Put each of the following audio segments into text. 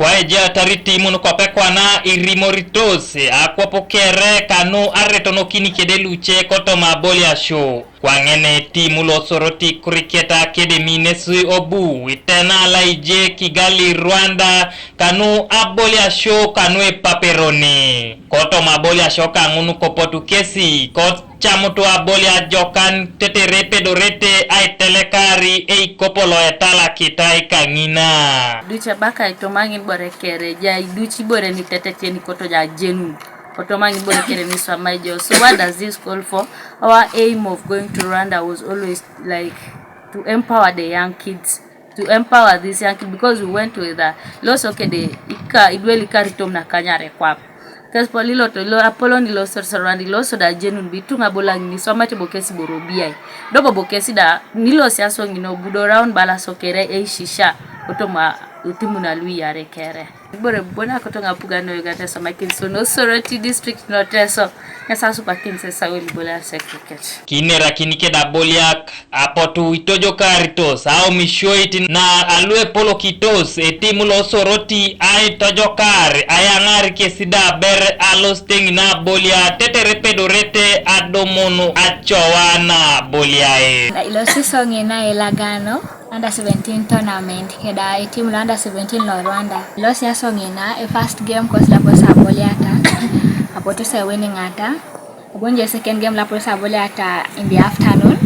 kwa eja tariti muno kwa pekwa na irimoritos akwapokere Kanu aretono kini kede luche koto maboli asho kwa ngene timu lo Soroti Cricket Academy nesu obu itena laije Kigali Rwanda Kanu aboli asho Kanu paperoni koto maboli asho kangunu kopotu kesi kot chamutu aboli ajokan tetere pedorete aitelekari Eikopo lo etala kita ikangina ducha baka itomangi bore kere ja duchi bore ni tetete ni koto ja jenu otomangi bore kere ni swamajo. So what does this call for? Our aim of going to Rwanda was always like to empower the young kids, to empower these young kids, because we went with the loss okay de idweli karitom na kanyare kwa because polilo to lo apolo ni lo sorsorandi lo so da jenu bitunga bolang ni swamate bokesi borobia dobo bokesi da nilo siaso ngino budo round bala sokere e shisha otoma utimu na lui yare kere bore bona kotonga pugano yugate so makin so no Soroti district no teso yasa super kings sa weli bola secret kinera kinike da boliak apotu itojo karitos au mishoiti na alue polo kitos etimu lo Soroti ai tojo kar ayangari kesida ber alosting na bolia tetere pedorete adomono achowana boliae na ilosi songi na Elakanar under 17 tournament keda team under 17 lo Rwanda losi ya songi na a first game cause la posa boliata apoto se winning ata obonjo second game la posa boliata in the afternoon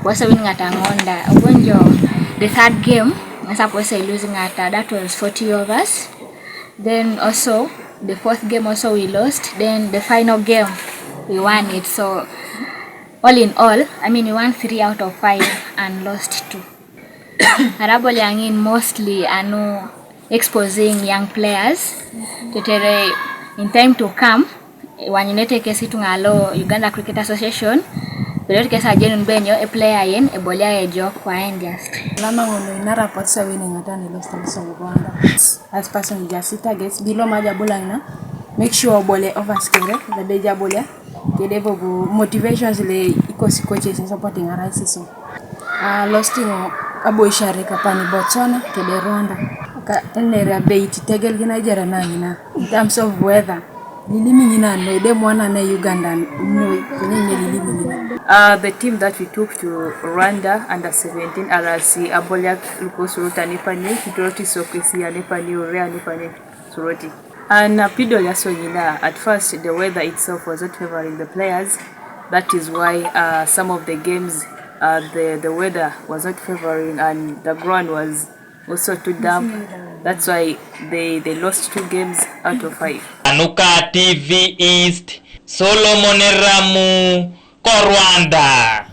was winning ata ngonda obonjo the third game nasa posa losing ata that was 40 overs. Then also the fourth game also we lost, then the final game we won it. So all in all, I mean we won 3 out of 5 and lost 2. Arabol yangin mostly anu exposing young players tetere in time to come wanyinete kesi tungalo Uganda Cricket Association pero kesa jenun benyo a player yen e bolia e jo kwa just lama ngono ina report sa winning atani lost so Rwanda as person just targets bilo maja bolana make sure bole overskere the deja bolia kede bobo motivations le ikosi coaches supporting arise so losting abo ishare kapani Botswana kede Rwanda ka enera bait tegel gina jara nangina in terms of weather liliminina no de mwana na Uganda no liliminina. The team that we took to Rwanda under 17 RC Aboliak Lukosurota Nepani Soroti Sokisi Nepani Urea Nepani Soroti and Pido Yasonyina. At first the weather itself was not favoring the players. That is why some of the games the weather was not favoring and the ground was also too damp. That's why they lost 2 games out of 5. Anuka TV East Solomon Ramu Rwanda.